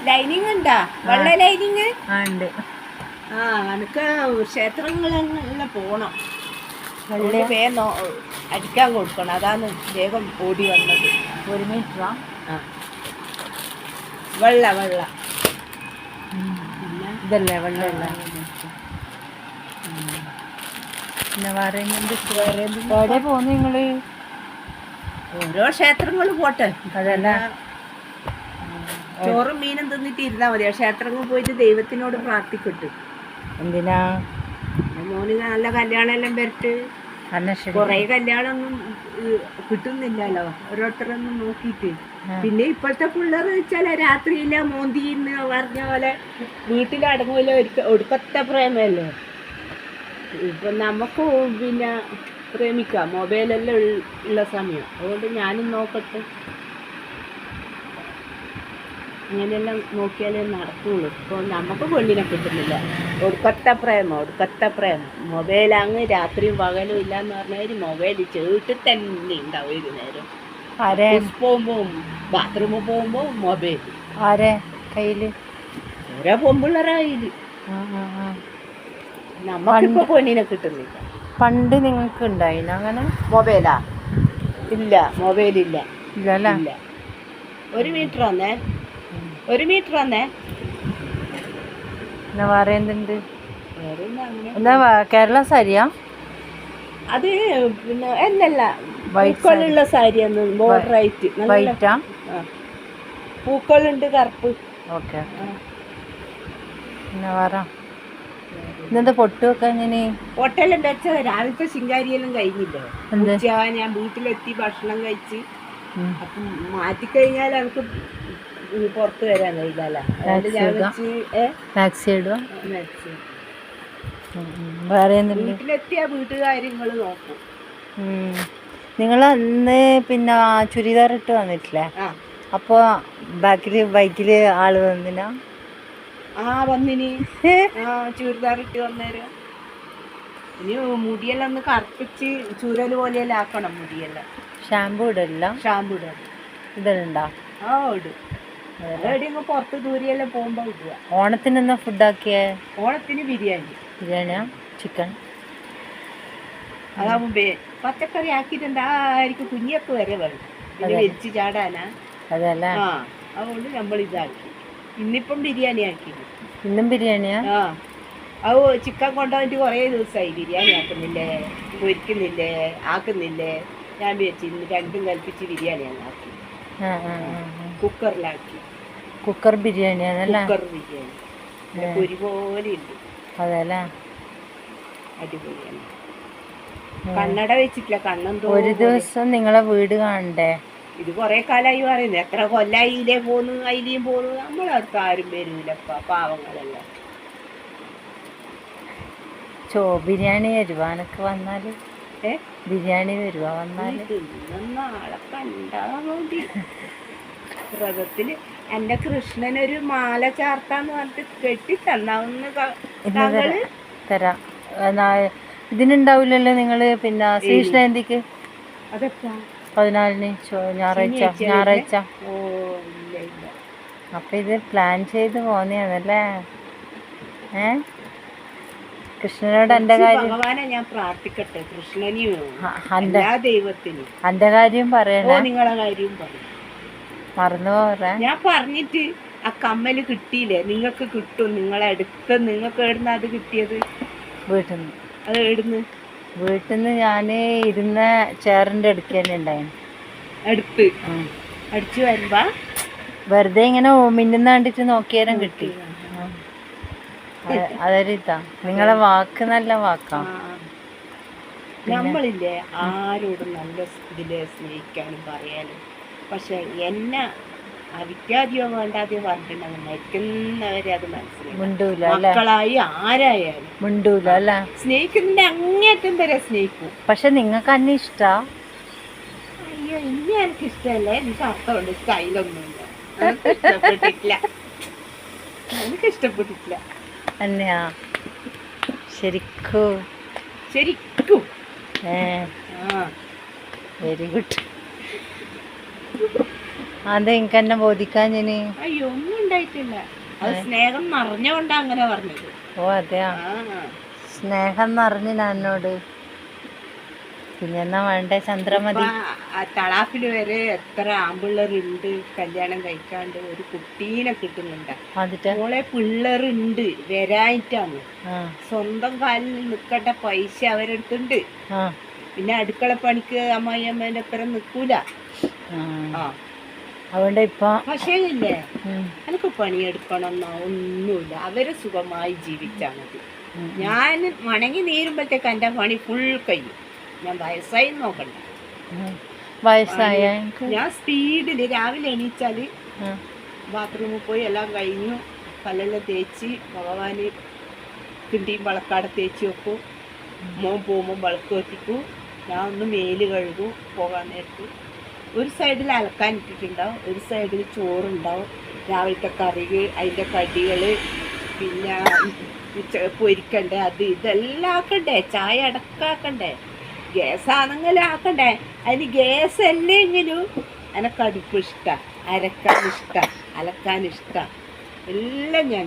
Lining ഉണ്ടാ? വെള്ള lining ഉണ്ട്. ആ എനിക്ക് ക്ഷേത്രങ്ങളെല്ലാം പോണം. വേഗം അടിക്കാൻ കൊടുക്കണം. അതാണ് വേഗം ഓടി വന്നത്. 1 മീറ്ററാ? ആ വെള്ള ഇതല്ലേ വെള്ളമല്ല. പിന്നെ വേറെ എവിടെ പോന്നു നിങ്ങള്? ഓരോ ക്ഷേത്രങ്ങൾ പോട്ടെ. അതല്ല ചോറും മീനും തിന്നിട്ട് ഇരുന്നാ മതി. ക്ഷേത്രങ്ങൾ പോയിട്ട് ദൈവത്തിനോട് പ്രാർത്ഥിക്കട്ടെ. എന്തിനാ? മോന് നല്ല കല്യാണം എല്ലാം വരട്ട്. കൊറേ കല്യാണമൊന്നും കിട്ടുന്നില്ലല്ലോ ഓരോരുത്തരൊന്നും നോക്കിയിട്ട്. പിന്നെ ഇപ്പോഴത്തെ പിള്ളേർ വെച്ചാൽ രാത്രിയില്ല മോന്തിന്ന് പറഞ്ഞ പോലെ വീട്ടിലടങ്ങൂല. ഒടുക്കത്തെ പ്രേമല്ലേ ഇപ്പൊ നമുക്ക്. പിന്നെ പ്രേമിക്കാം മൊബൈലെല്ലാം ഉള്ള സമയം. അതുകൊണ്ട് ഞാനും നോക്കട്ടെ. അങ്ങനെയെല്ലാം നോക്കിയാലേ നടക്കുള്ളൂ. ഇപ്പോൾ നമുക്ക് പെണ്ണിനെ കിട്ടുന്നില്ല. ഒടുക്കത്തെ പ്രേമം മൊബൈലങ്ങ് രാത്രിയും പകലും ഇല്ലയെന്ന് പറഞ്ഞാൽ മൊബൈൽ ചേട്ടിൽ തന്നെ ഉണ്ടാവും. ഒരു നേരം പോകുമ്പോൾ ബാത്റൂമിൽ പോകുമ്പോൾ മൊബൈൽ ആരെ കയ്യിൽ? ഓരോ പൊമ്പിള്ളേരെ കയ്യിൽ. നമുക്കിപ്പോൾ പെണ്ണിനെ കിട്ടുന്നില്ല. പണ്ട് നിങ്ങൾക്ക് ഉണ്ടായിന അങ്ങനെ മൊബൈലാ? ഇല്ല, മൊബൈലില്ല. ഇല്ല. 1 മീറ്റർ വന്നേ. വേറെ എന്തുണ്ട്? എന്താ കേരള സാരിയാ? അത് പിന്നെ അല്ലല്ല, പൂക്കളുള്ള സാരിയാണ്. ബോർഡറായിട്ട് വൈറ്റാ? പൂക്കളുണ്ട്, കറുപ്പ്. ഓക്കെ. പിന്നെ വേറെ ഇന്നെന്താ പൊട്ടുമൊക്കെ എങ്ങനെ? പൊട്ടെല്ലാം വെച്ചാൽ രാവിലത്തെ ശിങ്കാരിയെല്ലാം കഴിഞ്ഞില്ലേ. ഞാൻ വീട്ടിലെത്തി ഭക്ഷണം കഴിച്ച് അപ്പം മാറ്റിക്കഴിഞ്ഞാൽ എനിക്ക് പുറത്ത് വരാൻ കഴിയില്ല. വീട്ടിലെത്തിയ വീട്ടുകാര്യങ്ങൾ നോക്കും. നിങ്ങൾ അന്ന് പിന്നെ ചുരിദാർ ഇട്ട് വന്നിട്ടില്ലേ? അപ്പൊ ബാക്കില് ബൈക്കില് ആള് വന്നിനാ? വന്നിനി. ചുരിദാർ ഇട്ട് വന്നേരം. ഇനി മുടിയെല്ലാം ഒന്ന് കറുപ്പിച്ച് ചുരൽ പോലെയെല്ലാം ആക്കണം. മുടിയെല്ലാം ഷാമ്പൂ ഇടല്ല? ഇടലുണ്ടോ? ഇടും. എവിടെയെങ്കിലും പുറത്ത് ദൂരെയെല്ലാം പോകുമ്പോ ഇടുക. ഓണത്തിന് എന്നാ ഫുഡാക്കിയേ? ഓണത്തിന് ബിരിയാണിയാ? ചിക്കൻ? അതാവുമ്പോ പച്ചക്കറി ആക്കിയിട്ടുണ്ടായിരിക്കും. കുഞ്ഞിയൊക്കെ വരെ വേണം. പിന്നെ വെച്ച് ചാടാനാ. അതല്ലേ. അതുകൊണ്ട് നമ്മൾ ഇതാക്കി. ഇന്നിപ്പം ബിരിയാണി ആക്കി. ഇന്നും ബിരിയാണിയാ? അത് ചിക്കൻ കൊണ്ടുവന്നിട്ട് കുറേ ദിവസമായി. ബിരിയാണി ആക്കുന്നില്ലേ, പൊരിക്കുന്നില്ലേ, ആക്കുന്നില്ലേ. ഞാൻ വിചാരിച്ചു ഇന്ന് രണ്ടും കൽപ്പിച്ച് ബിരിയാണി ആക്കി. കുക്കറിലാക്കി. കുക്കർ ബിരിയാണിയാണല്ലേ? കുക്കർ ബിരിയാണി പൊരി പോലെ ഉണ്ട്. അതല്ലേ, അടിപൊളിയാണ്. കണ്ണട വെച്ചിട്ടില്ല. കണ്ണെന്തോ. ഒരു ദിവസം നിങ്ങളെ വീട് കാണണ്ടേ? ഇത് കൊറേ കാലമായി പറയുന്നത്. എത്ര കൊല്ലായില്ലേ പോന്നു, അതിലേയും പോന്നു. നമ്മളടുത്ത് ആരും വരൂലപ്പ, പാവങ്ങളെല്ലാം. ബിരിയാണി വരുവാനൊക്കെ വന്നാല്? ബിരിയാണി വരുവാ വന്നാല്? നാളെ കണ്ടാ മതി. വ്രതത്തില് എന്റെ കൃഷ്ണനൊരു മാല ചാർത്താന്ന് പറഞ്ഞിട്ട് കെട്ടി തന്നാവുന്ന തരാം. ഇതിനുണ്ടാവില്ലല്ലോ നിങ്ങള് പിന്നെ ശ്രീകൃഷ്ണജയന്തിക്ക്? അതെപ്പാ? 14-ന് ഞായറാഴ്ച. അപ്പൊ ഇത് പ്ലാൻ ചെയ്ത് പോന്നെയാണല്ലേ? കൃഷ്ണനോട് എന്റെ കാര്യം ഭഗവാനെ ഞാൻ പ്രാർത്ഥിക്കട്ടെ. കൃഷ്ണനെയും എല്ലാ ദൈവത്തിനും എന്റെ കാര്യം പറയണേ. നിങ്ങളെ കാര്യം പറയും. മറന്നു പോരാ. ഞാൻ പറഞ്ഞിട്ട് ആ കമ്മല് കിട്ടിയില്ലേ? നിങ്ങൾക്ക് കിട്ടും. നിങ്ങളെ അടുത്ത് നിങ്ങൾക്ക് എവിടുന്ന അത് കിട്ടിയത്? വീട്ടിന്ന്. അത് എവിടുന്ന്? വീട്ടിന്ന് ഞാന് ഇരുന്ന ചെയറിന്റെ അടുത്ത് തന്നെ ഉണ്ടായിരുന്നു. അടുത്ത് അടിച്ചു വരുമ്പോ വെറുതെ ഇങ്ങനെ മിന്നുന്ന കണ്ടിട്ട് നോക്കിയാലും കിട്ടി. അതൊരിതാ. നിങ്ങളെ വാക്ക് നല്ല വാക്കാ. നമ്മളില്ലേ ആരോടും നല്ല ഇതില് സ്നേഹിക്കാനും പറയാനും. പക്ഷെ എന്നെ അവിദ്യാദ്യോ വേണ്ടാതെയോ പറഞ്ഞിട്ടുണ്ടെങ്കിൽ മരിക്കുന്നവരെ അത് മനസ്സിലായി. മക്കളായി ആരായാലും മിണ്ടൂല അല്ലേ? സ്നേഹിക്കുന്നതിന്റെ അങ്ങേറ്റം വരെ സ്നേഹിക്കും. പക്ഷെ നിങ്ങൾക്ക് അന്നെ ഇഷ്ടാ? അയ്യോ, ഇനി എനിക്ക് ഇഷ്ടമല്ലേ. എനിക്ക് അർത്ഥമുണ്ട്. സ്റ്റൈലൊന്നുമില്ല. എനിക്ക് ഇഷ്ടപ്പെട്ടിട്ടില്ല. തന്നെയാ? ശരിക്കും? Very good. അത് എനിക്ക് എന്നെ ബോധിക്കാൻ ഞാന്. അയ്യോ ഒന്നും ഉണ്ടായിട്ടില്ല. അത് സ്നേഹം നിറഞ്ഞോണ്ടാ അങ്ങനെ പറഞ്ഞത്. ഓ അതെയാ, ആ സ്നേഹം നിറഞ്ഞു എന്നോട്. പിന്നെ എന്നാ വേണ്ടേ, ചന്ദ്രമതി. ആ തളാപ്പില് വരെ എത്ര ആമ്പിള്ളേരുണ്ട് കല്യാണം കഴിക്കാണ്ട് ഒരു കുട്ടീനെ കിട്ടുന്നുണ്ട്. അതിട്ട് മോളെ പിള്ളേരുണ്ട് വരായിട്ടാണ്. ആ സ്വന്തം കാലിൽ നിൽക്കേണ്ട പൈസ അവരെടുത്തുണ്ട്. ആ പിന്നെ അടുക്കള പണിക്ക് അമ്മായി അമ്മേന്റെ ഒപ്പരം നിൽക്കൂല. ആ. ആ അതുകൊണ്ട് ഇപ്പൊ പക്ഷേ ഇല്ലേ, എനിക്ക് പണിയെടുക്കണമെന്നോ ഒന്നുമില്ല. അവര് സുഖമായി ജീവിച്ചാൽ മതി. ഞാൻ മണങ്ങി നീരുമ്പോഴത്തേക്ക് എൻ്റെ പണി ഫുൾ കഴിയും. ഞാൻ വയസ്സായി നോക്കണ്ട. വയസ്സായ ഞാൻ സ്പീഡിൽ രാവിലെ എണീച്ചാൽ ബാത്റൂമിൽ പോയി എല്ലാം കഴിഞ്ഞു, പല്ലെല്ലാം തേച്ച് ഭഗവാന് കിണ്ടിയും വളക്കാടെ തേച്ച് വെക്കും. മോൻ പോകുമ്പോൾ വിളക്ക് കത്തിക്കും. ഞാൻ ഒന്ന് മേല് കഴുകും. പോകാൻ നേരത്ത് ഒരു സൈഡിൽ അലക്കാൻ ഇട്ടിട്ടുണ്ടാവും, ഒരു സൈഡിൽ ചോറുണ്ടാവും, രാവിലത്തെ കറികൾ, അതിൻ്റെ കടികൾ, പിന്നെ പൊരിക്കണ്ടേ, അത് ഇതെല്ലാം ആക്കണ്ടേ, ചായ അടക്കാക്കണ്ടേ, ഗ്യാസാണെങ്കിലും ആക്കണ്ടേ. അതിന് ഗ്യാസ് അല്ലെങ്കിലും എനിക്ക് അടുപ്പ് ഇഷ്ടമാണ്, അരക്കാൻ ഇഷ്ടമാണ്, അലക്കാൻ ഇഷ്ടമാണ്, എല്ലാം ഞാൻ